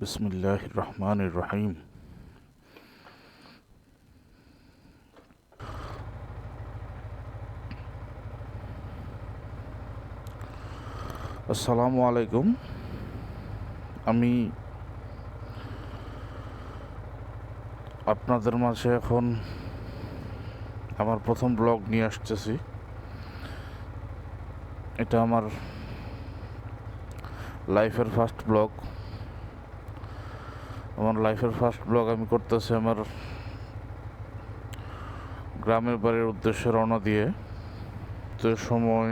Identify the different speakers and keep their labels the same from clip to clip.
Speaker 1: বিসমিল্লাহির রহমানির রহিম। আসসালামু আলাইকুম। আমি আপনাদের মাঝে এখন আমার প্রথম ব্লগ নিয়ে আসতেছি। এটা আমার লাইফের ফার্স্ট ব্লগ। আমার লাইফের ফার্স্ট ব্লগ আমি করতেছি আমার গ্রামের বাড়ির উদ্দেশ্যে রওনা দিয়ে। তো সময়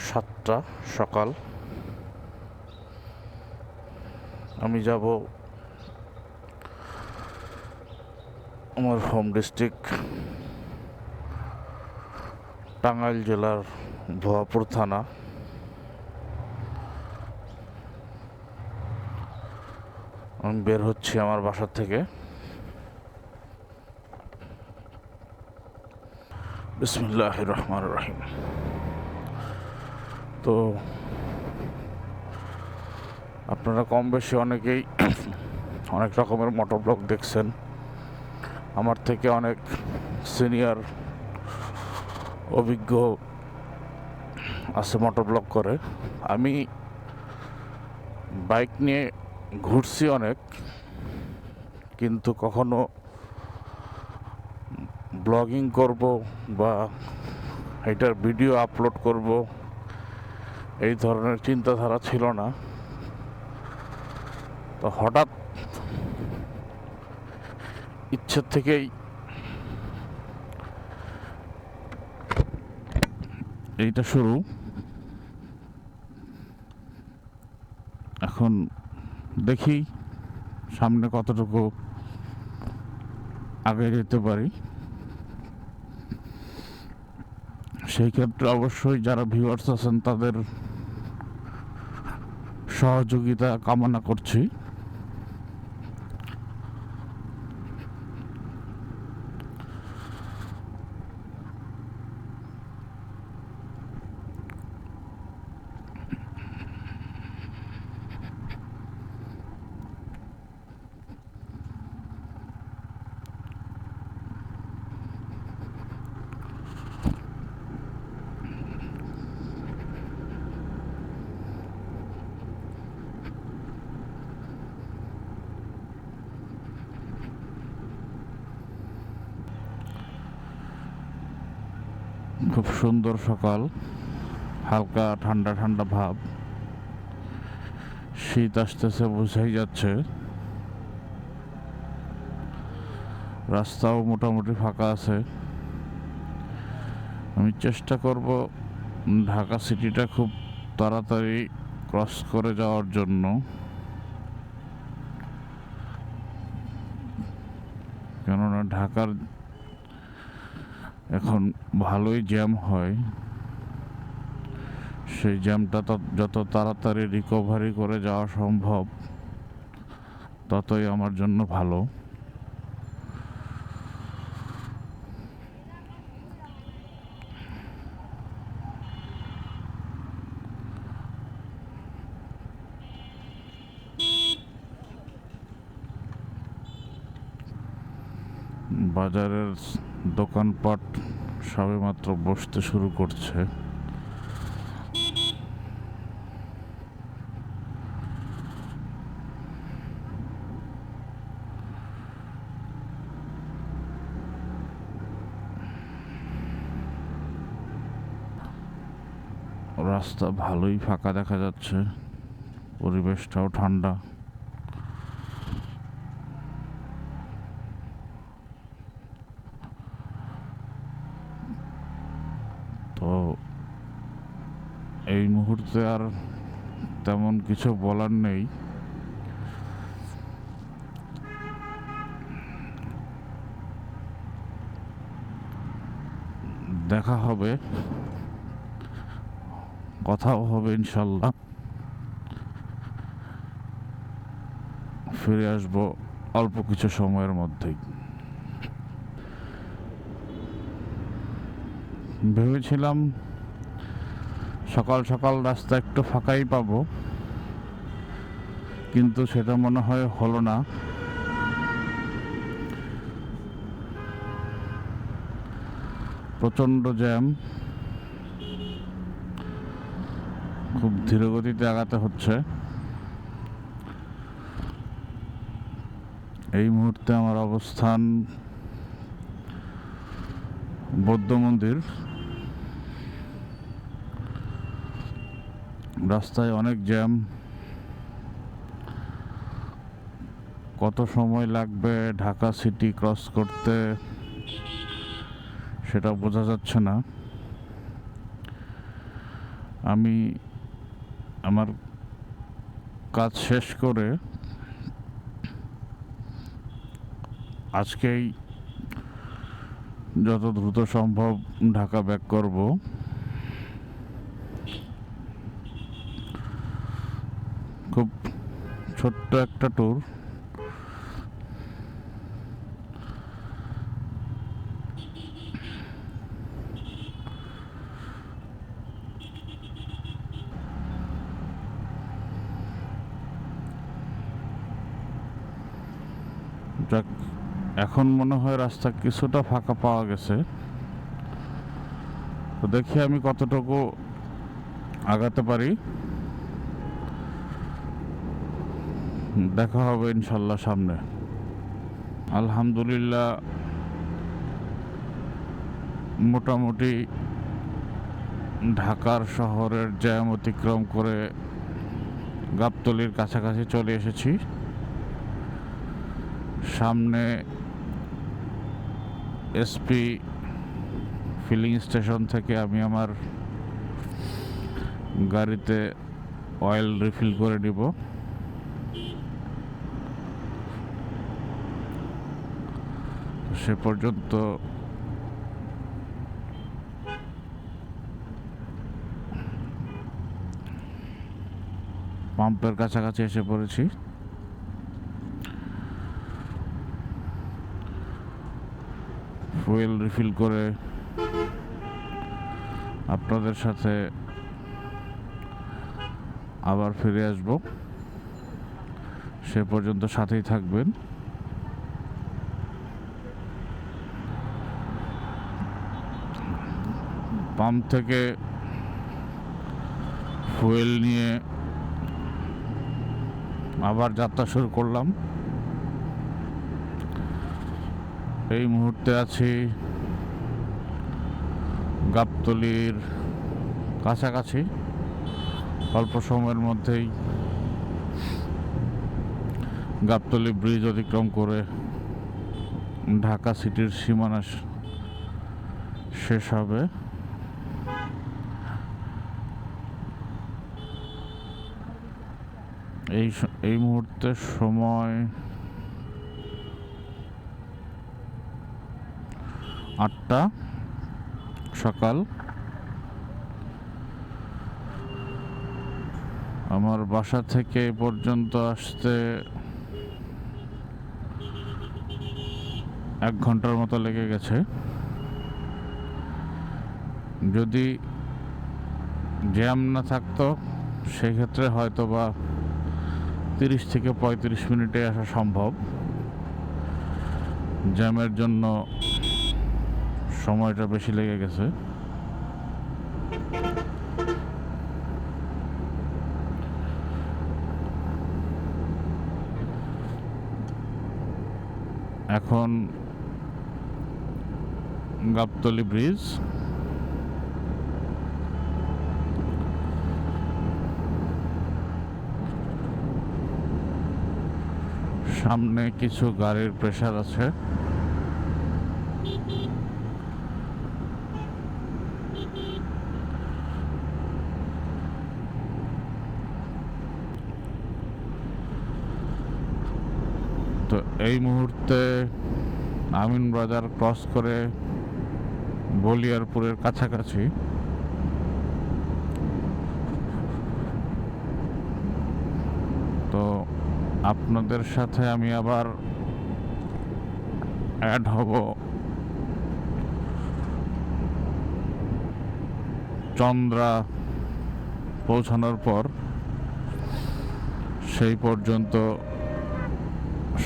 Speaker 1: 7টা সকাল। আমি যাব আমার হোম ডিস্ট্রিক্ট টাঙ্গাইল জেলার ভুয়াপুর থানা। আমি বের হচ্ছি আমার বাসা থেকে। বিসমিল্লাহির রহমানির রহিম। তো আপনারা কম বেশি অনেকেই অনেক রকমের মোটর ব্লগ দেখছেন। আমার থেকে অনেক সিনিয়র অভিজ্ঞ আছে মোটর ব্লগ করে। আমি বাইক নিয়ে ঘুরছি অনেক, কিন্তু কখনো ব্লগিং করব বা এটার ভিডিও আপলোড করব এই ধরনের চিন্তাধারা ছিল না। তো হঠাৎ ইচ্ছের থেকেই এইটা শুরু। এখন দেখি সামনে কতটুকু আগে যেতে পারি। সেই ক্ষেত্রে অবশ্যই যারা ভিউয়ার্স আছেন তাদের সহযোগিতা কামনা করছি। খুব সুন্দর সকাল, হালকা ঠান্ডা ঠান্ডা ভাব। শীত আসতেছে বোঝাই যাচ্ছে। রাস্তাও মোটামুটি ফাঁকা আছে। আমি চেষ্টা করব ঢাকা সিটিটা খুব তাড়াতাড়ি ক্রস করে যাওয়ার জন্য, কেননা ঢাকার এখন ভালোই জ্যাম হয়। সেই জ্যামটা যত তাড়াতাড়ি রিকভারি করে যাওয়া সম্ভব ততই আমার জন্য ভালো। বাজারের দোকানপাট সবেমাত্র বসতে শুরু করছে। রাস্তা ভালোই ফাঁকা দেখা যাচ্ছে, পরিবেশটাও ঠান্ডা। তো এই মুহূর্তে আর তেমন কিছু বলার নেই। দেখা হবে, কথাও হবে ইনশাল্লাহ। ফিরে আসবো অল্প কিছু সময়ের মধ্যেই। ভেবেছিলাম সকাল সকাল রাস্তা একটু ফাঁকাই পাবো, কিন্তু সেটা মনে হয় হলো না। প্রচণ্ড জ্যাম, খুব ধীর গতিতে আগাতে হচ্ছে। এই মুহূর্তে আমার অবস্থান বৌদ্ধ মন্দির। রাস্তায় অনেক জ্যাম, কত সময় লাগবে ঢাকা সিটি ক্রস করতে সেটা বোঝা যাচ্ছে না। আমি আমার কাজ শেষ করে আজকেই যত দ্রুত সম্ভব ঢাকা ব্যাক করব। খুব ছোট্ট একটা ট্যুর, যাক এখন মনে হয় রাস্তা কিছুটা ফাঁকা পাওয়া গেছে। তো দেখি আমি কতটুকু আগাতে পারি। দেখা হবে ইনশাল্লাহ সামনে। আলহামদুলিল্লাহ মোটামুটি ঢাকার শহরের জ্যাম অতিক্রম করে গাবতলীর কাছাকাছি চলে এসেছি। সামনে এসপি ফিলিং স্টেশন থেকে আমি আমার গাড়িতে অয়েল রিফিল করে নিব। সে পর্যন্ত পাম্পের কাছাকাছি এসে পড়েছি। ফুয়েল রিফিল করে আপনাদের সাথে আবার ফিরে আসব। সে পর্যন্ত সাথেই থাকবেন। পাম্প থেকে ফুয়েল নিয়ে আবার যাত্রা শুরু করলাম। এই মুহূর্তে আছি গাবতলীর কাছাকাছি। অল্প সময়ের মধ্যেই গাবতলী ব্রিজ অতিক্রম করে ঢাকা সিটির সীমানা শেষ হবে। এই মুহূর্তে সময় 8টা সকাল। আমার বাসা থেকে এ পর্যন্ত আসতে 1 ঘন্টার মতো লেগে গেছে। যদি জ্যাম না থাকতো সেক্ষেত্রে হয়তো বা 30 থেকে 35 মিনিটে আসা সম্ভব। জ্যামের জন্য সময়টা বেশি লেগে গেছে। এখন গাবতলী ব্রিজ, সামনে কিছু গাড়ির প্রেসার আছে। তো এই মুহূর্তে আমিন বাজার ক্রস করে বলিয়ারপুরের কাছাকাছি। তো আপনাদের সাথে আমি আবার অ্যাড হব চন্দ্রা পৌঁছানোর পর। সেই পর্যন্ত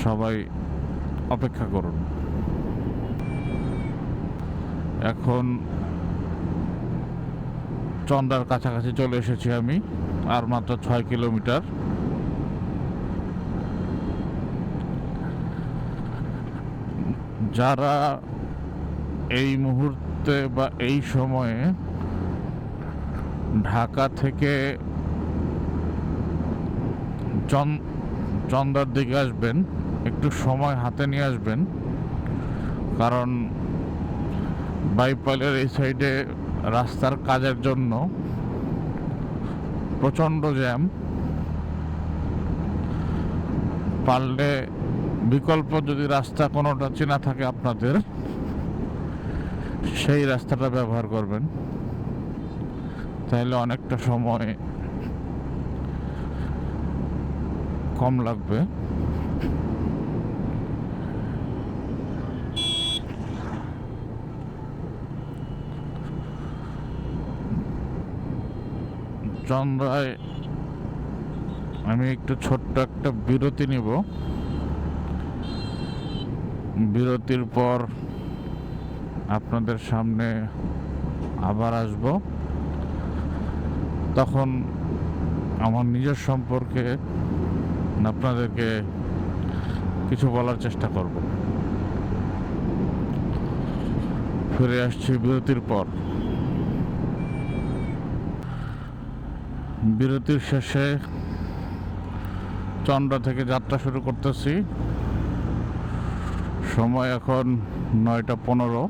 Speaker 1: সবাই অপেক্ষা করুন। এখন চন্দ্রার কাছাকাছি চলে এসেছি আমি, আর মাত্র 6 কিলোমিটার। যারা এই মুহূর্তে বা এই সময়ে ঢাকা থেকে চন্দ্রার দিকে আসবেন, একটু সময় হাতে নিয়ে আসবেন, কারণ বাইপাইলের এই সাইডে রাস্তার কাজের জন্য প্রচণ্ড জ্যাম। পারলে বিকল্প যদি রাস্তা কোনোটা চেনা থাকে আপনাদের, সেই রাস্তাটা ব্যবহার করবেন, তাহলে অনেকটা সময় কম লাগবে। চন্দ্রায় আমি একটু ছোট্ট একটা বিরতি নিব, বিরতির পর আপনাদের সামনে আবার আসব। তখন আমার নিজের সম্পর্কে আপনাদেরকে কিছু বলার চেষ্টা করব। ফিরে আসছি বিরতির পর। বিরতির শেষে চন্দ্রা থেকে যাত্রা শুরু করতেছি। সময় এখন 9:15।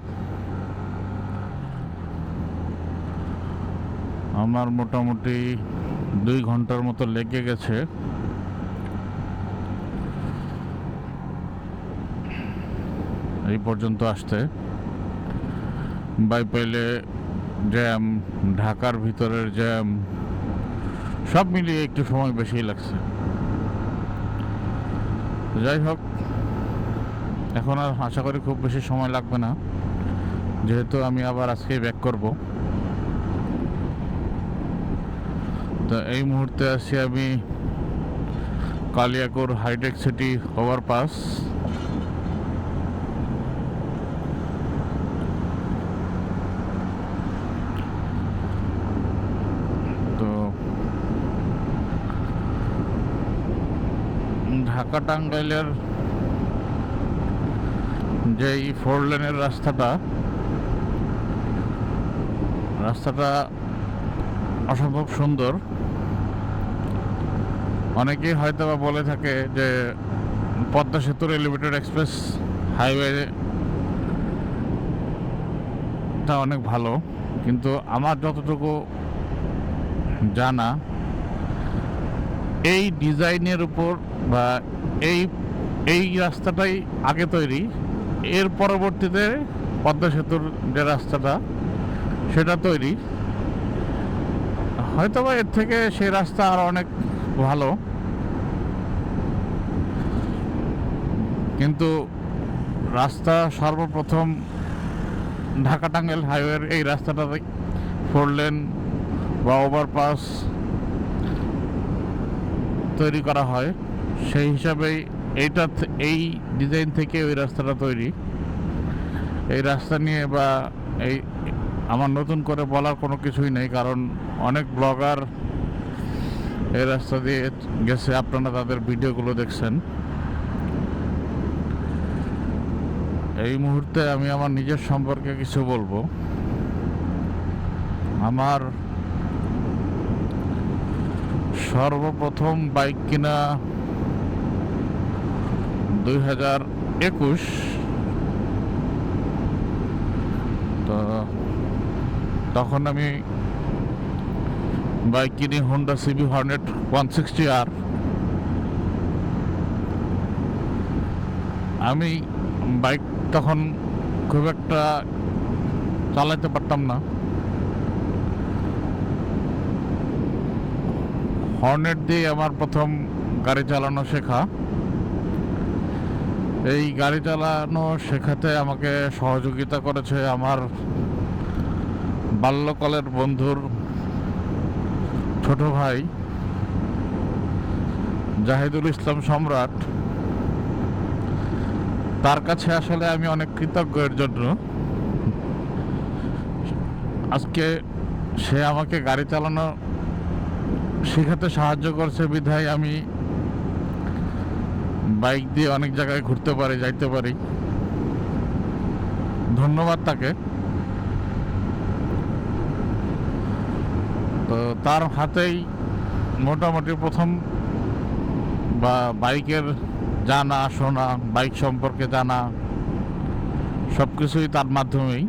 Speaker 1: আমার মোটামুটি 2 ঘন্টার মতো লেগে গেছে এই পর্যন্ত আসতে। বাইপাইলে জ্যাম, ঢাকার ভিতরের জ্যাম, সব মিলিয়ে একটু সময় বেশি লাগছে। যাই হোক, এখন আর আশা করি খুব বেশি সময় লাগবে না, যেহেতু আমি আবার আজকেই ব্যাক করব। তো এই মুহূর্তে আছি আমি কালিয়াকৈর হাইটেক সিটি ওভারপাস। তো ঢাকা টাঙ্গাইলের যে 4 লেনের রাস্তাটা অসম্ভব সুন্দর। অনেকেই হয়তো বা বলে থাকে যে পদ্মা সেতুর এলিভেটেড এক্সপ্রেস হাইওয়েটা অনেক ভালো, কিন্তু আমার যতটুকু জানা, এই ডিজাইনের উপর বা এই রাস্তাটাই আগে তৈরি, এর পরবর্তীতে পদ্মা সেতুর যে রাস্তাটা সেটা তৈরি। হয়তোবা এর থেকে সেই রাস্তা আর অনেক ভালো, কিন্তু রাস্তা সর্বপ্রথম ঢাকা টাঙ্গাইল হাইওয়ের এই রাস্তাটা 4 লেন বা ওভারপাস তৈরি করা হয়। সেই হিসাবেই এই ডিজাইন থেকে ওই রাস্তাটা তৈরি। এই রাস্তা নিয়ে বা এই আমার নতুন করে বলার কোনো কিছুই নেই, কারণ অনেক ব্লগার এই রাস্তা দিয়ে গেছে, আপনারা তাদের ভিডিওগুলো দেখছেন। এই মুহূর্তে আমি আমার নিজের সম্পর্কে কিছু বলবো। আমার সর্বপ্রথম বাইক কিনা 2021। তো তখন আমি বাইক কিনি হোন্ডা সিবি হর্নেট 160R। আমি বাইক তখন খুব একটা চালাতে পারতাম না। হর্নেট দিয়ে আমার প্রথম গাড়ি চালানো শেখা। এই গাড়ি চালানো শেখাতে আমাকে সহযোগিতা করেছে আমার বাল্যকালের বন্ধুর ছোট ভাই, জাহিদুল ইসলাম সম্রাট, তার কাছে আসলে আমি অনেক কৃতজ্ঞ এর জন্য। আজকে সে আমাকে গাড়ি চালানো শেখাতে সাহায্য করছে বিধায় আমি বাইক দিয়ে অনেক জায়গায় ঘুরতে পারি, যাইতে পারি। ধন্যবাদ তাকে। তো তার হাতেই মোটামুটি প্রথম বা বাইকের জানা শোনা, বাইক সম্পর্কে জানা সব কিছুই তার মাধ্যমেই।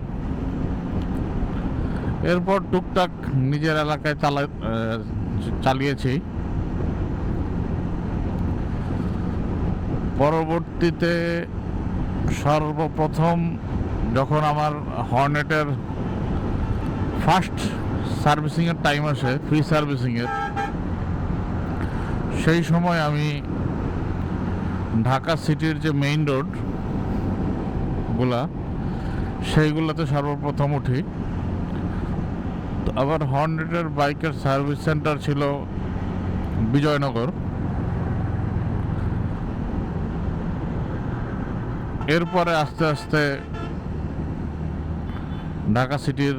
Speaker 1: এরপর টুকটাক নিজের এলাকায় চালিয়েছি। পরবর্তীতে সর্বপ্রথম যখন আমার হর্নেটের ফার্স্ট সার্ভিসিংয়ের টাইম আসে, ফ্রি সার্ভিসিংয়ের, সেই সময় আমি ঢাকা সিটির যে মেইন রোডগুলা সেইগুলোতে সর্বপ্রথম উঠি। তো আবার হর্নেটের বাইকের সার্ভিস সেন্টার ছিল বিজয়নগর। এরপরে আস্তে আস্তে ঢাকা সিটির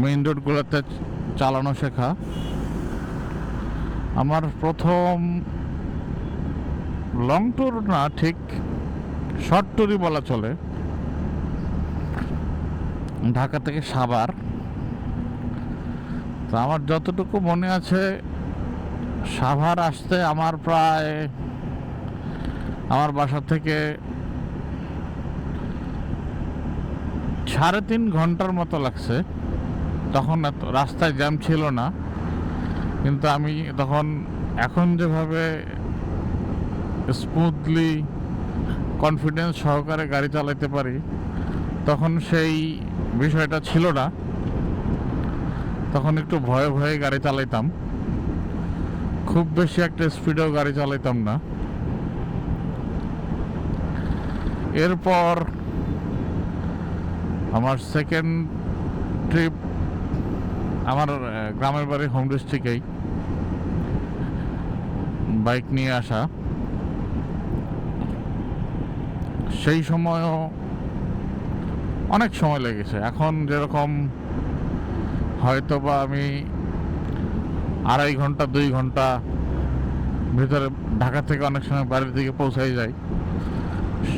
Speaker 1: মেইন রোডগুলোতে চালানো শেখা। আমার প্রথম লং ট্যুর না, ঠিক শর্ট ট্যুরই বলা চলে, ঢাকা থেকে সাভার। তো আমার যতটুকু মনে আছে, সাভার আসতে আমার প্রায় আমার বাসা থেকে 3.5 ঘন্টার মতো লাগছে। তখন রাস্তায় জ্যাম ছিল না, কিন্তু আমি তখন এখন যেভাবে স্মুথলি কনফিডেন্স সহকারে গাড়ি চালাতে পারি, তখন সেই বিষয়টা ছিল না। তখন একটু ভয়ে ভয়ে গাড়ি চালাইতাম, খুব বেশি একটা স্পিডেও গাড়ি চালাইতাম না। এরপর আমার সেকেন্ড ট্রিপ আমার গ্রামের বাড়ি হোম ডিস্ট্রিক্টেই বাইক নিয়ে আসা। সেই সময়ও অনেক সময় লেগেছে। এখন যেরকম হয়তো বা আমি 2.5 ঘন্টা 2 ঘন্টা ভিতরে ঢাকা থেকে অনেক সময় বাড়ির দিকে পৌঁছাই যাই,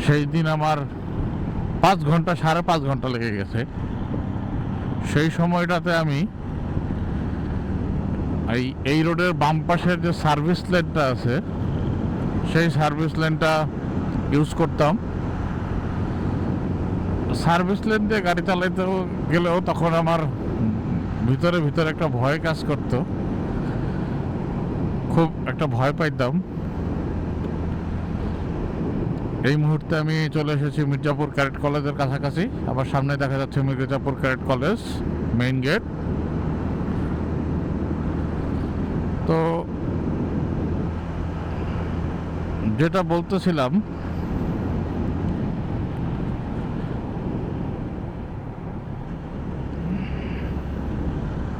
Speaker 1: সেই দিন আমার 5 ঘন্টা 5.5 ঘন্টা লেগে গেছে। সেই সময়টাতে আমি এই রোডের বাম পাশের যে সার্ভিস লেনটা আছে, সেই সার্ভিস লেনটা ইউজ করতাম। সার্ভিস লেন দিয়ে গাড়ি চালাইতে গেলেও তখন আমার ভিতরে ভিতরে একটা ভয় কাজ করত, খুব একটা ভয় পাইতাম। এই মুহূর্তে আমি চলে এসেছি মির্জাপুর ক্যাডেট কলেজের কাছাকাছি। আবার সামনে দেখা যাচ্ছে Mirzapur cadet college main gate. তো যেটা বলতেছিলাম,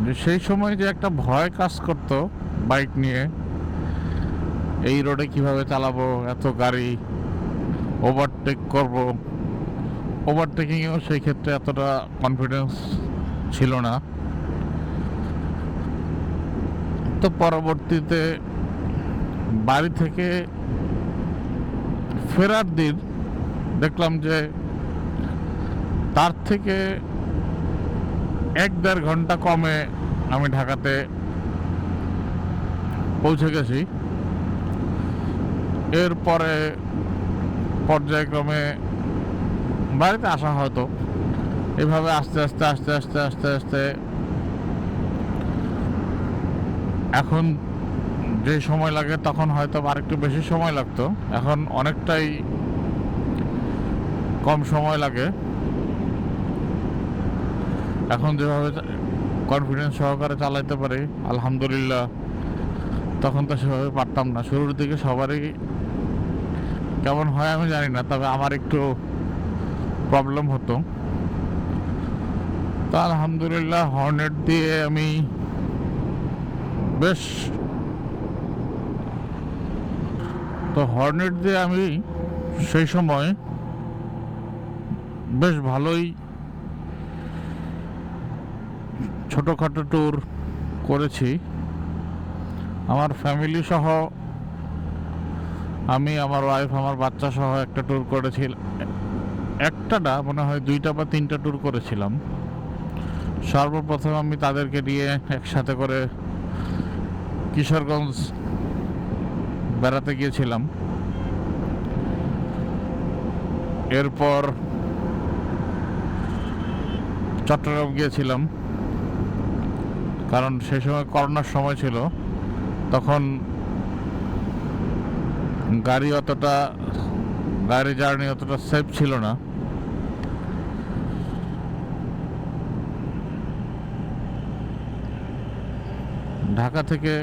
Speaker 1: যে সেই সময় যে একটা ভয় কাজ করত বাইক নিয়ে, এই রোডে কিভাবে চালাবো, এত গাড়ি, ওভারটেক করব। ওভারটেকিংয়েও সেই ক্ষেত্রে এতটা কনফিডেন্স ছিল না। তো পরবর্তীতে বাড়ি থেকে ফেরার দিন দেখলাম যে তার থেকে 1-1.5 ঘন্টা কমে আমি ঢাকাতে পৌঁছে গেছি। এরপরে পর্যায়ক্রমে বাড়িতে আসা হয়তো এভাবে আস্তে আস্তে আস্তে আস্তে আস্তে আস্তে এখন যে সময় লাগে তখন হয়তো আর একটু বেশি সময় লাগতো, এখন অনেকটাই কম সময় লাগে। এখন যেভাবে কনফিডেন্স সহকারে চালাইতে পারি আলহামদুলিল্লাহ, তখন তো সেভাবে পারতাম না। শুরুর দিকে সবারই কেমন হয় আমি জানি না, তবে আমার একটু প্রবলেম হতো। তো আলহামদুলিল্লাহ হর্নেট দিয়ে আমি বেশ তো হর্নেট দিয়ে আমি সেই সময় বেশ ভালোই ছোটোখাটো ট্যুর করেছি। আমার ফ্যামিলি সহ আমি, আমার ওয়াইফ, আমার বাচ্চা সহ একটা ট্যুর করেছিলাম। একটা না, মনে হয় 2টা বা 3টা ট্যুর করেছিলাম। সর্বপ্রথম আমি তাদেরকে নিয়ে একসাথে করে কিশোরগঞ্জ বেড়াতে গিয়েছিলাম। এরপর চট্টগ্রাম গিয়েছিলাম, কারণ সেই সময় করোনার সময় ছিল, তখন গাড়ি জার্নি অতটা সেফ ছিল না। ঢাকা থেকে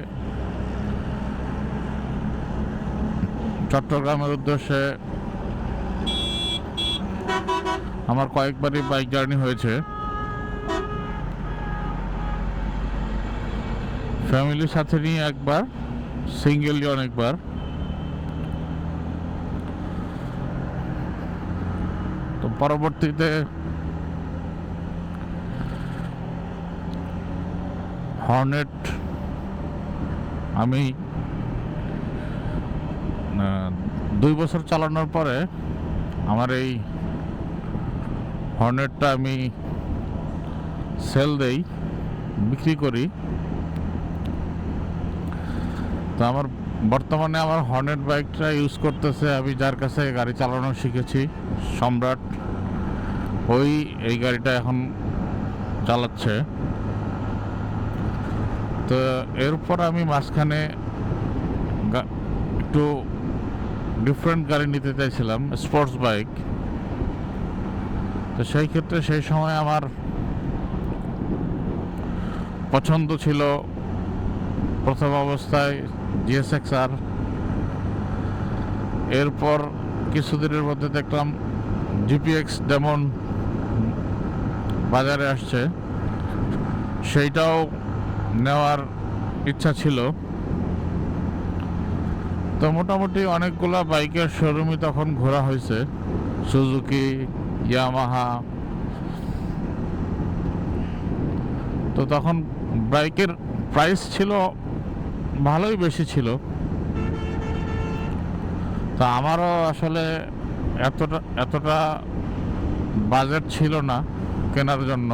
Speaker 1: চট্টগ্রামের উদ্দেশ্যে আমার কয়েকবারই বাইক জার্নি হয়েছে, ফ্যামিলির সাথে নিয়ে একবার, সিঙ্গেলি অনেকবার। তো পরবর্তীতে হর্নেট আমি 2 বছর চালানোর পরে আমার এই হর্নেটটা আমি সেল দেই, বিক্রি করি। তো বর্তমানে আমার হর্নেট বাইকটা ইউজ করতেছে আমি যার কাছে গাড়ি চালানো শিখেছি, সম্রাট। এই গাড়িটা এখন চালাচ্ছে। তো এরপর আমি মাঝখানে একটু ডিফারেন্ট গাড়ি নিতে চাইছিলাম, স্পোর্টস বাইক। তো সেই ক্ষেত্রে সেই সময় আমার পছন্দ ছিল প্রথম অবস্থায় GSX-R। এরপর কিছুদিনের মধ্যে দেখলাম GPX ডেমন বাজারে আসছে, সেইটাও নেওয়ার ইচ্ছা ছিল। তো মোটামুটি অনেকগুলা বাইকের শোরুমই তখন ঘোরা হয়েছে, সুজুকি, ইয়ামাহা। তো তখন বাইকের প্রাইস ছিল ভালোই বেশি ছিল। তা আমারও আসলে এতটা বাজেট ছিল না কেনার জন্য।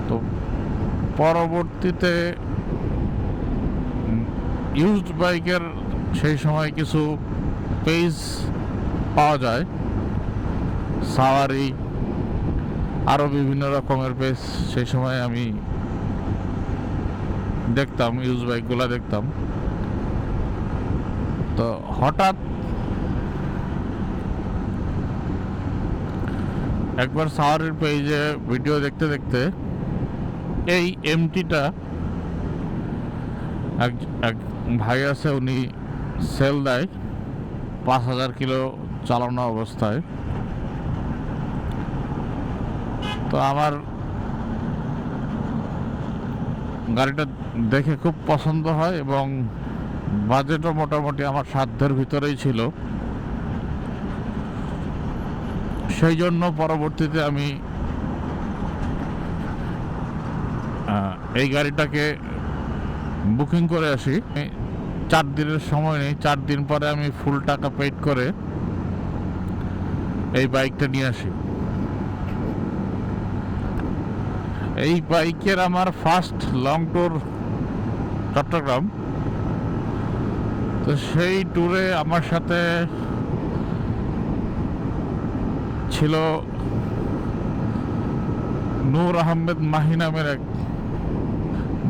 Speaker 1: তো পরবর্তীতে ইউজড বাইকের সেই সময় কিছু পেজ পাওয়া যায়, সাওয়ারি, আরও বিভিন্ন রকমের পেজ। সেই সময় আমি দেখতাম, ইউজ বাইকগুলো দেখতাম। তো হঠাৎ একবার সাওয়ারির পেজে ভিডিও দেখতে দেখতে এই MT-টা এক ভাই আছে, উনি সেল দেয় 5000 কিলো চালানো অবস্থায়। তো আমার গাড়িটা দেখে খুব পছন্দ হয় এবং বাজেটও মোটামুটি আমার সাধ্যের ভিতরেই ছিল। সেই জন্য পরবর্তীতে আমি এই গাড়িটাকে বুকিং করে আসি। 4 দিনের সময় নেই, 4 দিন পরে আমি ফুল টাকা পেড করে এই বাইকটা নিয়ে আসি। এই বাইকের আমার ফার্স্ট লং ট্যুর চট্টগ্রাম। তো সেই ট্যুরে আমার সাথে ছিল নূর আহমেদ মাহি নামের এক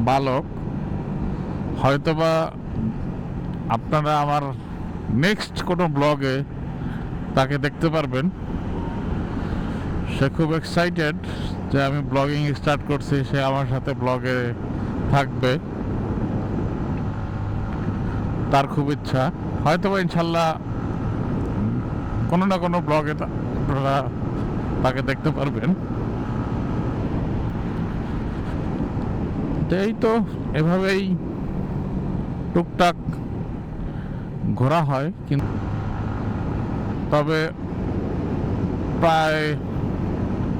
Speaker 1: বালক। হয়তোবা আপনারা আমার নেক্সট কোনো ব্লগে তাকে দেখতে পারবেন। সে খুব এক্সাইটেড যে আমি ব্লগিং স্টার্ট করছি, সে আমার সাথে ব্লগে থাকবে, তার খুব ইচ্ছা। হয়তোবা ইনশাল্লাহ কোনো না কোনো ব্লগে আপনারা তাকে দেখতে পারবেন। এই তো এভাবেই টুকটাক ঘোরা হয়, কিন্তু তবে প্রায়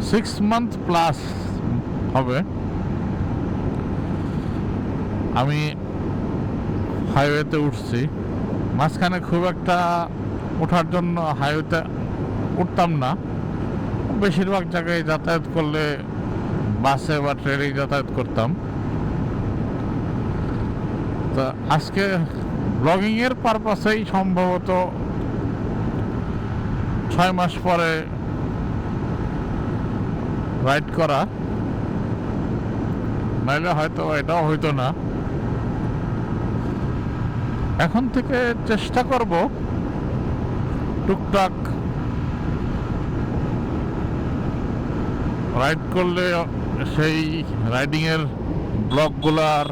Speaker 1: 6 মান্থ প্লাস হবে আমি হাইওয়েতে উঠছি। মাঝখানে খুব একটা ওঠার জন্য হাইওয়েতে উঠতাম না, বেশিরভাগ জায়গায় যাতায়াত করলে বাসে বা ট্রেনে যাতায়াত করতাম। তো আজকে ব্লগিংয়ের পারপাসেই সম্ভবত 6 মাস পরে রাইড করা, নাইলে হয়তো এটাও হইতো না। এখন থেকে চেষ্টা করব টুকটাক রাইড করলে সেই রাইডিংয়ের ব্লগগুলো আর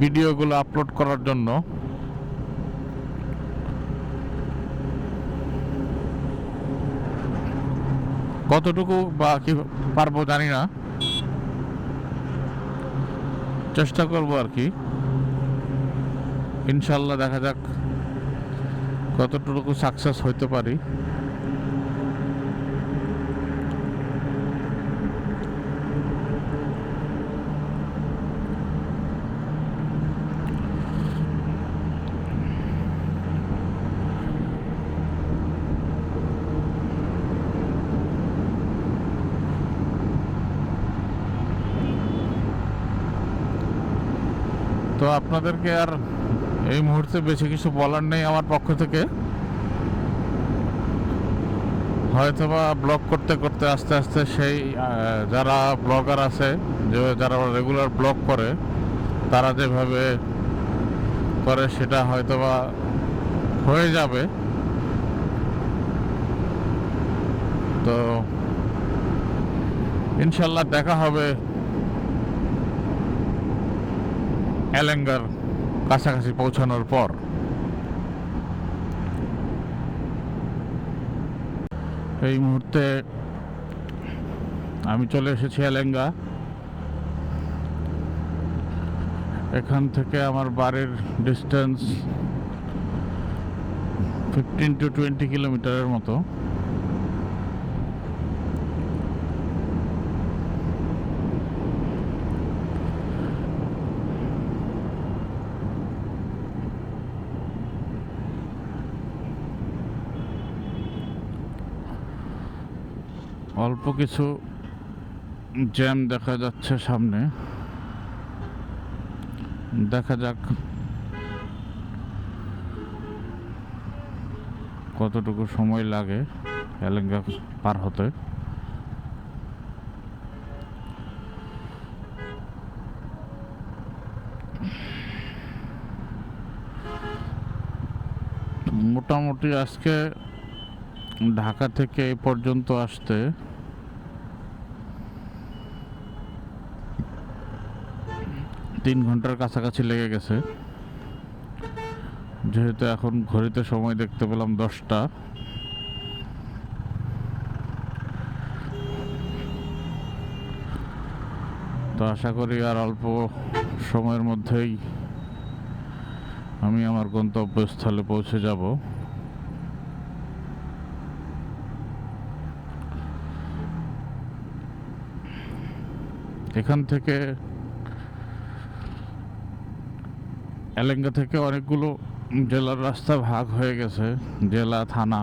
Speaker 1: ভিডিওগুলো আপলোড করার জন্য। কতটুকু বা কি পারবো জানি না, চেষ্টা করবো আর কি। ইনশাল্লাহ দেখা যাক কতটুকু সাকসেস হইতে পারি। তো আপনাদেরকে আর এই মুহূর্তে বেশি কিছু বলার নেই আমার পক্ষ থেকে। হয়তোবা ব্লগ করতে করতে আস্তে আস্তে সেই যারা ব্লগার আছে, যারা রেগুলার ব্লগ করে, তারা যেভাবে করে সেটা হয়তোবা হয়ে যাবে। তো ইনশাল্লাহ দেখা হবে এলেঙ্গার কাছাকাছি পৌঁছানোর পর। এই মুহূর্তে আমি চলে এসেছি এলেঙ্গা। এখান থেকে আমার বাড়ির ডিস্টেন্স 15 to 20 কিলোমিটারের মতো। অল্প কিছু জ্যাম দেখা যাচ্ছে সামনে, দেখা যাক কতটুকু সময় লাগে এলেঙ্গা পার হতে। মোটামুটি আজকে ঢাকা থেকে এই পর্যন্ত আসতে 3 ঘন্টার কাছাকাছি লেগে গেছে। যেহেতু এখন ঘড়িতে সময় দেখতে পেলাম 10টা। তো আশা করি আর অল্প সময়ের মধ্যেই আমি আমার গন্তব্যস্থলে পৌঁছে যাব। এখান থেকে এলেঙ্গা থেকে অনেকগুলো জেলার রাস্তা ভাগ হয়ে গেছে, জেলা থানা।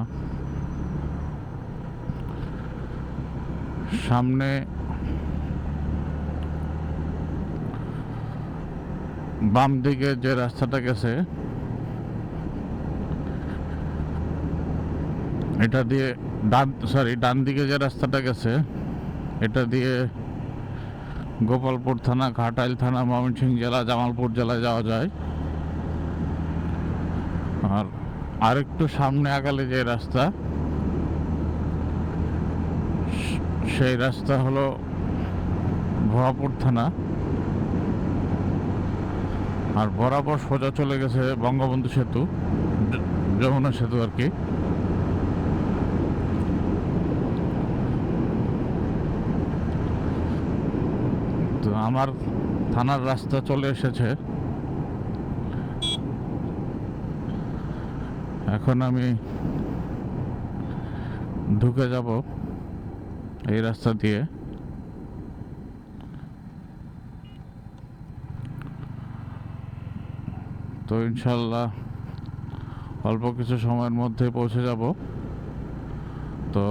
Speaker 1: সামনে বাম দিকে যে রাস্তাটা গেছে এটা দিয়ে ডান দিকে যে রাস্তাটা গেছে এটা দিয়ে গোপালপুর থানা, ঘাটাইল থানা, ময়মনসিংহ জেলা, জামালপুর জেলায় যাওয়া যায়। আর আরেকটু সামনে আগালে যে রাস্তা, সেই রাস্তা হলো ভবাপুর থানা। আর বরাবর সোজা চলে গেছে বঙ্গবন্ধু সেতু, যমুনা সেতু আর কি। তো আমার থানার রাস্তা চলে এসেছে। এখন আমি ঢুকে যাব এই রাস্তা দিয়ে। তো ইনশাল্লাহ অল্প কিছু সময়ের মধ্যে পৌঁছে যাব। তো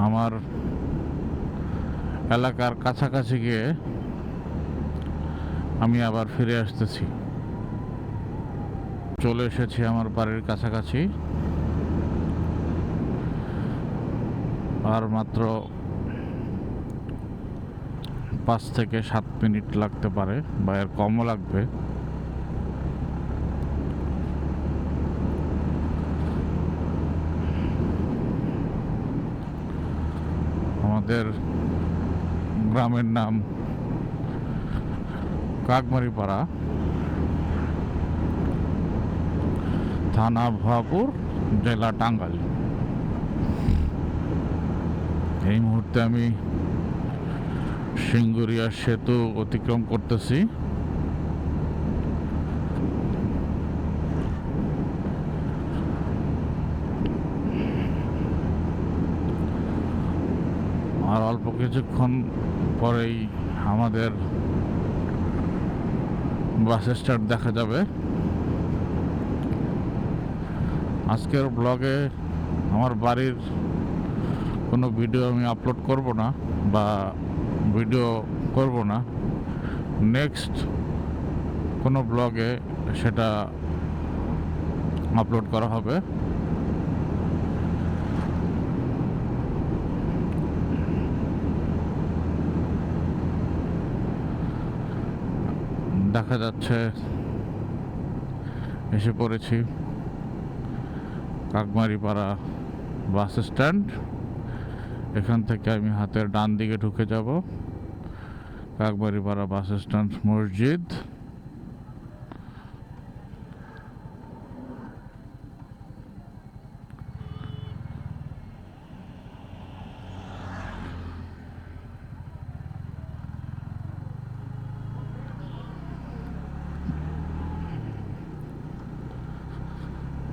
Speaker 1: আমার এলাকার কাছাকাছি গিয়ে আমি আবার ফিরে আসতেছি। চলে এসেছি আমার বাড়ির কাছাকাছি। আর মাত্র 5 থেকে 7 মিনিট লাগতে পারে, বা এর কমও লাগবে। আমাদের গ্রামের নাম কাকমারিপাড়া, থানা ভুয়াপুর, জেলা টাঙ্গাইল। এই মুহূর্তে আমি সিঙ্গুরিয়া সেতু অতিক্রম করতেছি। আর অল্প কিছুক্ষণ পরেই আমাদের বাস স্ট্যান্ড দেখা যাবে। আজকের ব্লগে আমার বাড়ির কোনো ভিডিও আমি আপলোড করব না, বা ভিডিও করব না। নেক্সট কোনো ব্লগে সেটা আপলোড করা হবে। দেখা যাচ্ছে এসে পড়েছি কাকমারিপাড়া বাস স্ট্যান্ড। এখান থেকে আমি হাতের ডান দিকে ঢুকে যাব কাকমারিপাড়া বাস স্ট্যান্ড মসজিদ।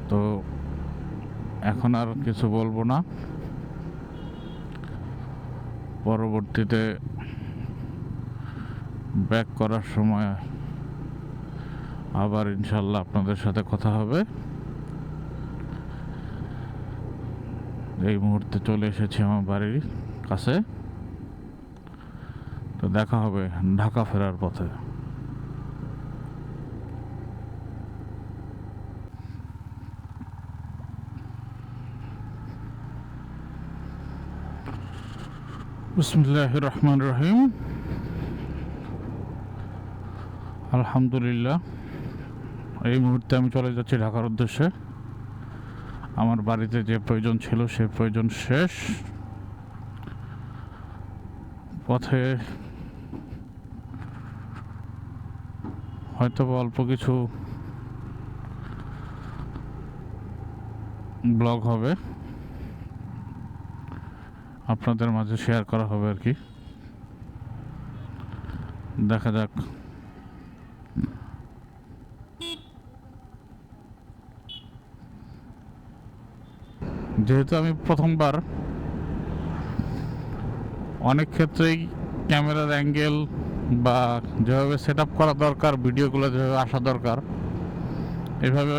Speaker 1: তো এখন আর কিছু বলবো না, পরবর্তীতে ব্যাক করার সময় আবার ইনশাল্লাহ আপনাদের সাথে কথা হবে। এই মুহূর্তে চলে এসেছি আমার বাড়ির কাছে। তো দেখা হবে ঢাকা ফেরার পথে। বিসমিল্লাহির রহমানির রহিম। আলহামদুলিল্লাহ, এই মুহূর্তে আমি চলে যাচ্ছি ঢাকার উদ্দেশ্যে। আমার বাড়িতে যে প্রয়োজন ছিল সে প্রয়োজন শেষ। পথে হয়তো অল্প কিছু ব্লগ হবে, আপনাদের মাঝে শেয়ার করা হবে আর কি। দেখা যাক। যেহেতু আমি প্রথমবার, অনেক ক্ষেত্রেই ক্যামেরার অ্যাঙ্গেল বা যেভাবে সেট আপ করা দরকার, ভিডিওগুলো যেভাবে আসা দরকার, এভাবে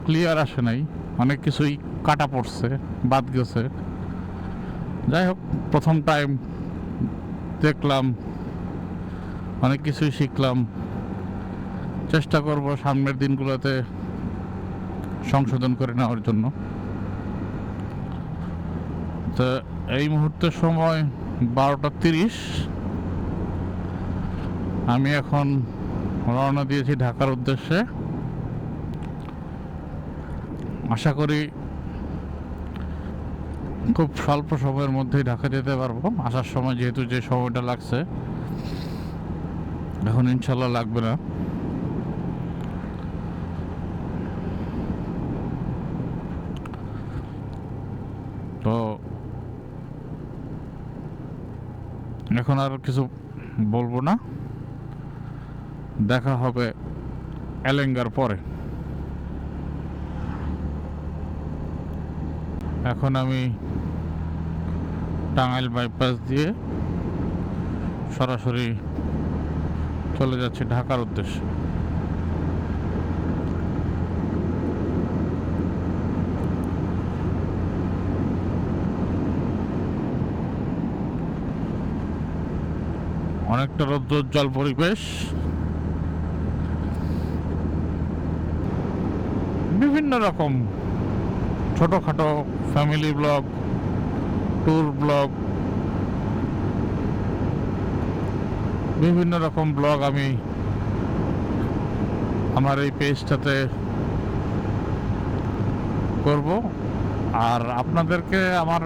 Speaker 1: ক্লিয়ার আসে নাই। অনেক কিছুই কাটা পড়ছে, বাদ গেছে। যাই হোক, প্রথম টাইম দেখলাম, অনেক কিছুই শিখলাম। চেষ্টা করব সামনের দিনগুলোতে সংশোধন করে নেওয়ার জন্য। তো এই মুহূর্তের সময় 12টা 30। আমি এখন রওনা দিয়েছি ঢাকার উদ্দেশ্যে। আশা করি খুব স্বল্প সময়ের মধ্যেই ঢাকা যেতে পারবো। আসার সময় যেহেতু যে সময়টা লাগছে, এখন ইনশাল্লাহ লাগবে না। তো এখন আর কিছু বলবো না, দেখা হবে এলেঙ্গার পরে। এখন আমি টাঙ্গাইল বাইপাস দিয়ে সরাসরি চলে যাচ্ছি ঢাকার উদ্দেশ্যে। অনেকটা রৌদ্রোজ্জ্বল পরিবেশ, বিভিন্ন রকম ছোটোখাটো ফ্যামিলি ব্লগ, ট্যুর ব্লগ, বিভিন্ন রকম ব্লগ আমি আমার এই পেজটাতে করব। আর আপনাদেরকে আমার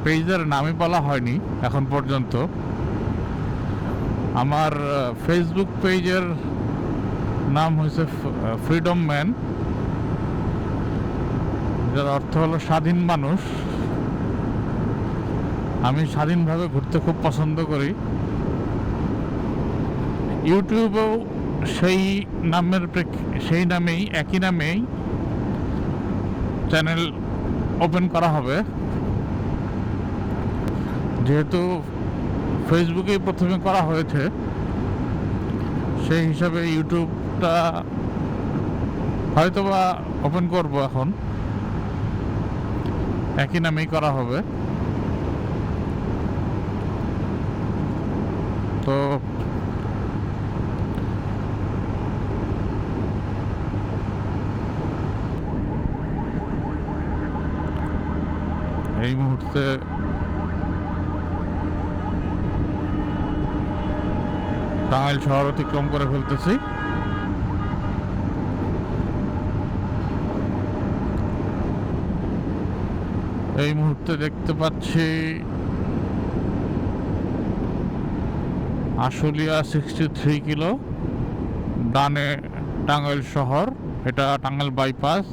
Speaker 1: পেজের নামই বলা হয়নি এখন পর্যন্ত। আমার ফেসবুক পেজের নাম হয়েছে ফ্রিডম ম্যান, যার অর্থ হলো স্বাধীন মানুষ। আমি স্বাধীনভাবে ঘুরতে খুব পছন্দ করি। ইউটিউবেও সেই নামেই একই নামেই চ্যানেল ওপেন করা হবে। যেহেতু ফেসবুকেই প্রথমে করা হয়েছে, সেই হিসাবে ইউটিউবটা হয়তোবা ওপেন করব। এখন একই নামেই করা হবে। তো এই মুহূর্তে টাঙ্গাইল শহর অতিক্রম করে ফেলতেছি। এই মুহূর্তে দেখতে পাচ্ছি আশুলিয়া 63 কিলো, ডানে টাঙ্গাইল শহর, এটা টাঙ্গাইল বাইপাস।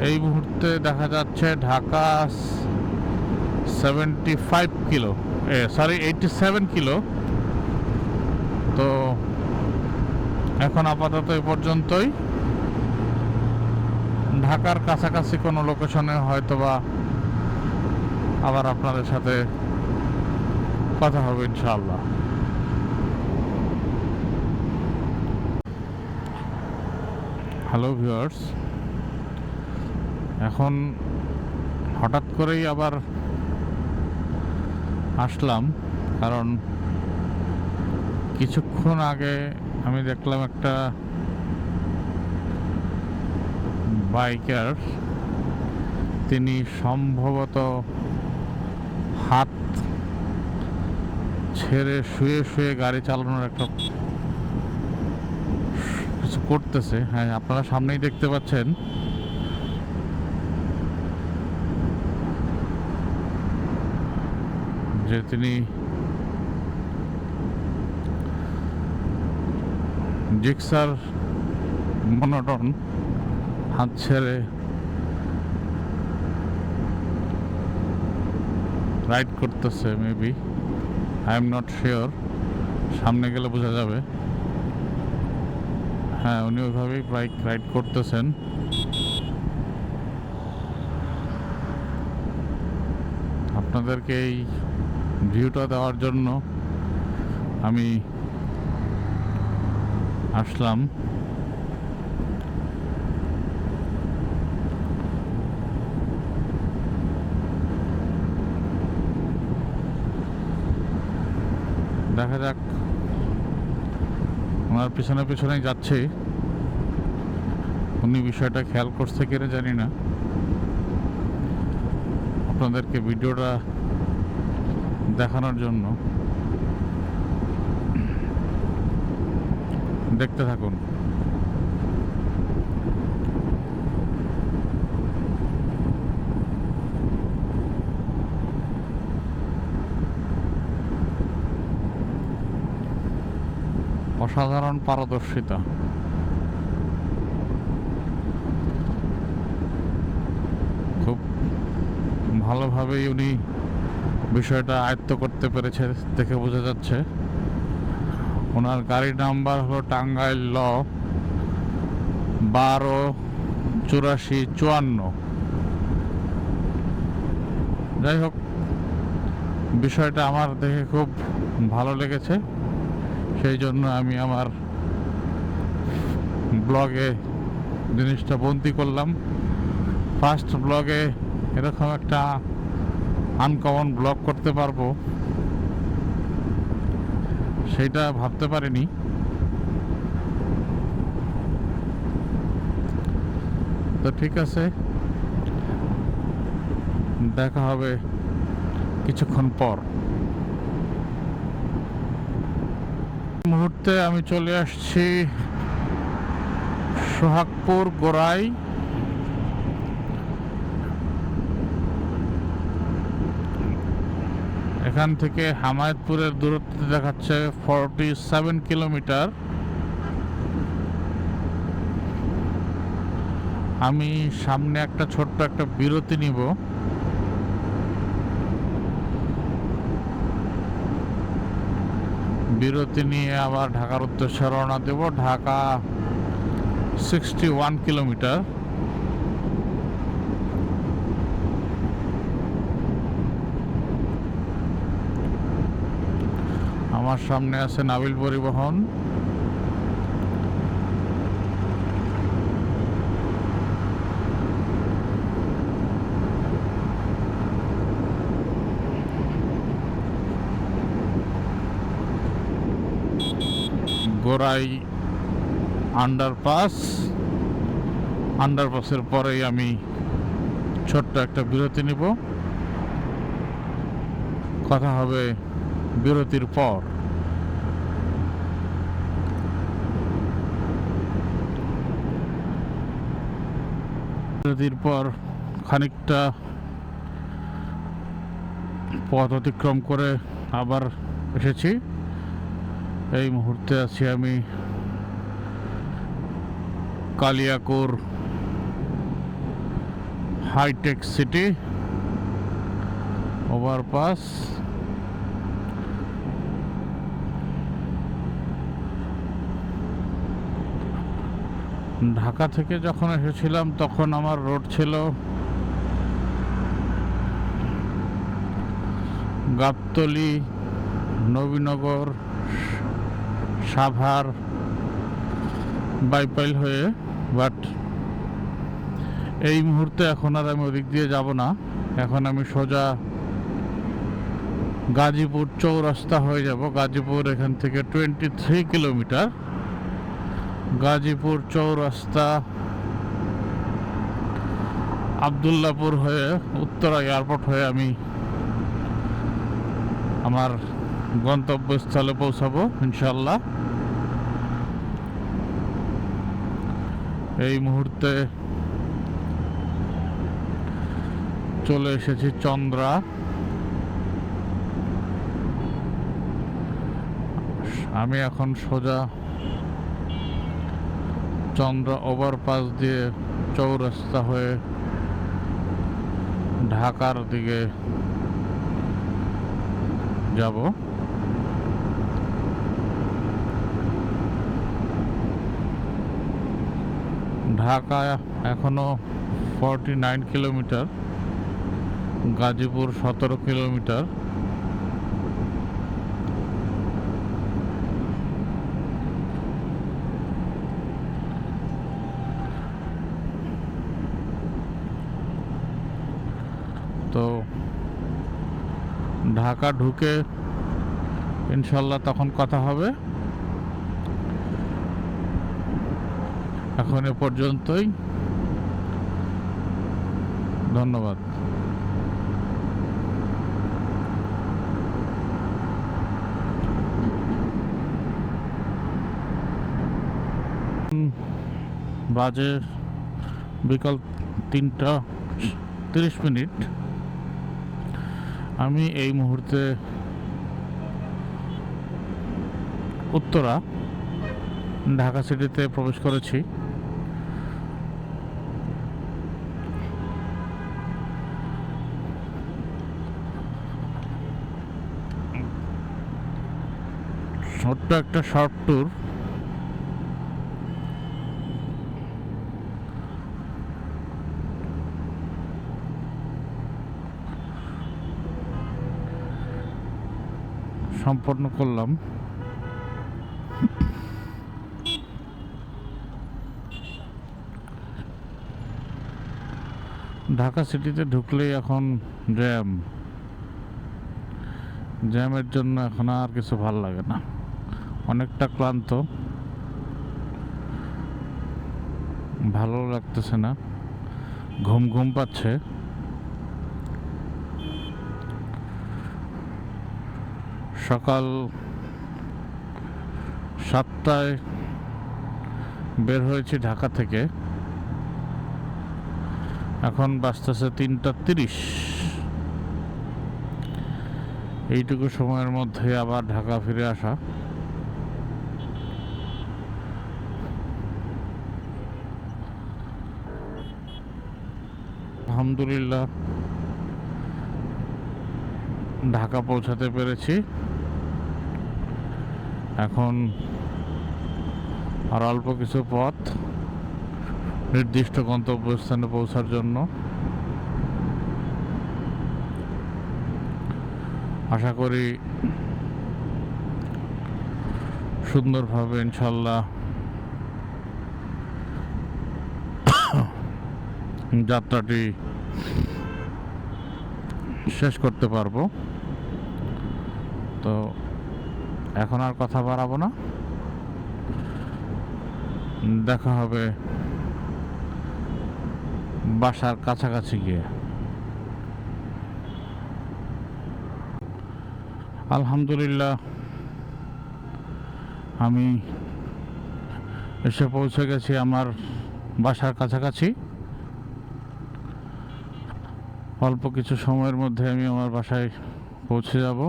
Speaker 1: এই মুহূর্তে দেখা যাচ্ছে ঢাকা 75 কিলো, 87 কিলো। তো এখন আপাতত এই পর্যন্তই। ঢাকার কাছাকাছি কোনো লোকেশনে হয়তোবা আবার আপনাদের সাথে কথা হবে ইনশাআল্লাহ। হ্যালো ভিউয়ার্স, এখন হঠাৎ করেই আবার আসলাম, কারণ কিছুক্ষণ আগে আমি দেখলাম একটা বাইকার, তিনি সম্ভবত হাত ছেড়ে শুয়ে শুয়ে গাড়ি চালানোর একটা কিছু করতেছে। হ্যাঁ, আপনারা সামনেই দেখতে পাচ্ছেন। যে তিনি জিক্সার মনোটন হাত ছেড়ে রাইড করতেছে। Maybe, I am not sure, সামনে গেলে বোঝা যাবে। হ্যাঁ, উনি ওইভাবেই বাইক রাইড করতেছেন। আপনাদেরকে এই ভিউটা দেওয়ার জন্য আমি আসলাম। দেখা যাক, ওনার পিছনে পিছনেই যাচ্ছি। উনি বিষয়টা খেয়াল করছে কিনা জানি না। আপনাদেরকে ভিডিওটা দেখানোর জন্য দেখতে থাকুন। অসাধারণ পারদর্শিতা। খুব ভালোভাবেই উনি বিষয়টা আয়ত্ত করতে পেরেছে দেখে বোঝা যাচ্ছে। ওনার গাড়ির নাম্বার হলো টাঙ্গাইল ল 128454। যাই হোক, বিষয়টা আমার দেখে খুব ভালো লেগেছে, সেই জন্য আমি আমার ব্লগে জিনিসটা বন্দি করলাম। ফার্স্ট ব্লগে এরকম একটা আনকমন ব্লগ করতে পারবো সেটা ভাবতে পারিনি। তো ঠিক আছে, দেখা হবে কিছুক্ষণ পর। মুহূর্তে আমি চলে আসছি সোহাগপুর গোড়াই। এখান থেকে হামায়তপুরের দূরত্ব দেখাচ্ছে 47 কিলোমিটার। আমি সামনে একটা ছোট্ট একটা বিরতি নিব। বিরতি নিয়ে আবার ঢাকার উদ্দেশ্যে রওনা দেব। ঢাকা 61 কিলোমিটার। আমার সামনে আছে নাবিল পরিবহন। গোড়াই আন্ডারপাসের পরেই আমি ছোট্ট একটা বিরতি নিব। কথা হবে বিরতির পর। বিরতির পর খানিকটা পথ অতিক্রম করে আবার এসেছি। এই মুহূর্তে আছি আমি Kaliakair hitech city overpass. Dhaka থেকে যখন এসেছিলাম তখন আমার রোড ছিল গাবতলী, নবীনগর, সাভার, বাইপাইল হয়ে। বাট এই মুহূর্তে এখন আর আমি ওদিক দিয়ে যাব না। এখন আমি সোজা গাজীপুর চৌরাস্তা হয়ে যাব। গাজীপুর এখান থেকে 23 কিলোমিটার। গাজীপুর চৌরাস্তা আবদুল্লাপুর হয়ে উত্তরা এয়ারপোর্ট হয়ে আমি আমার গন্তব্যস্থলে পৌঁছাবো ইনশাল্লাহ। এই মুহূর্তে চলে এসেছি চন্দ্রা। আমি এখন সোজা চন্দ্রা ওভারপাস দিয়ে চৌরাস্তা হয়ে ঢাকার দিকে যাব। ঢাকা এখনো 49 কিলোমিটার, গাজীপুর 17 কিলোমিটার। তো ঢাকা ঢুকে ইনশাল্লাহ তখন কথা হবে। এখন এ পর্যন্তই, ধন্যবাদ। বাজে বিকাল 3:30। আমি এই মুহূর্তে উত্তরা ঢাকা সিটিতে প্রবেশ করেছি। ছোট্ট একটা শর্ট ট্যুর। সম্পন্ন করলাম। ঢাকা সিটিতে ঢুকলেই এখন জ্যামের জন্য এখন আর কিছু ভাল লাগে না, অনেকটা ক্লান্ত, ভালো লাগতেছে না, ঘুম ঘুম পাচ্ছে। সকাল 7টায় বের হয়েছি ঢাকা থেকে, এখন বাজতেছে 3টা 30। এইটুকু সময়ের মধ্যে আবার ঢাকা ফিরে আসা। আলহামদুলিল্লাহ ঢাকা পৌঁছাতে পেরেছি। এখন আর অল্প কিছু পথ নির্দিষ্ট গন্তব্যস্থানে পৌঁছার জন্য। আশা করি সুন্দরভাবে ইনশাল্লাহ যাত্রাটি শেষ করতে পারবো। তো এখন আর কথা বাড়াবো না, দেখা হবে বাসার কাছাকাছি গিয়ে। আলহামদুলিল্লাহ আমি এসে পৌঁছে গেছি আমার বাসার কাছাকাছি। অল্প কিছু সময়ের মধ্যে আমি আমার বাসায় পৌঁছে যাব।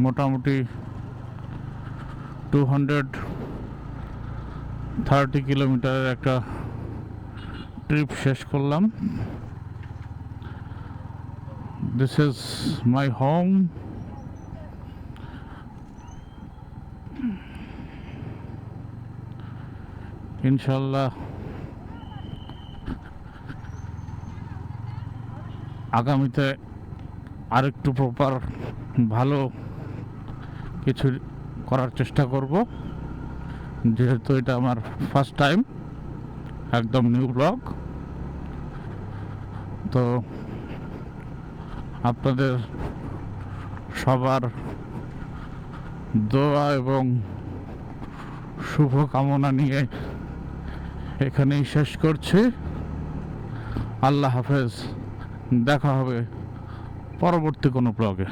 Speaker 1: মোটামুটি 230 কিলোমিটারের একটা ট্রিপ শেষ করলাম। This is my home. ইনশাল্লাহ আগামীতে আরেকটু প্রপার ভালো কিছু করার চেষ্টা করব, যেহেতু এটা আমার ফার্স্ট টাইম, একদম নিউ ব্লগ। তো আপনাদের সবার দোয়া এবং শুভকামনা নিয়ে এখানেই শেষ করছি। আল্লাহ হাফেজ, দেখা হবে পরবর্তী কোনো ব্লগে।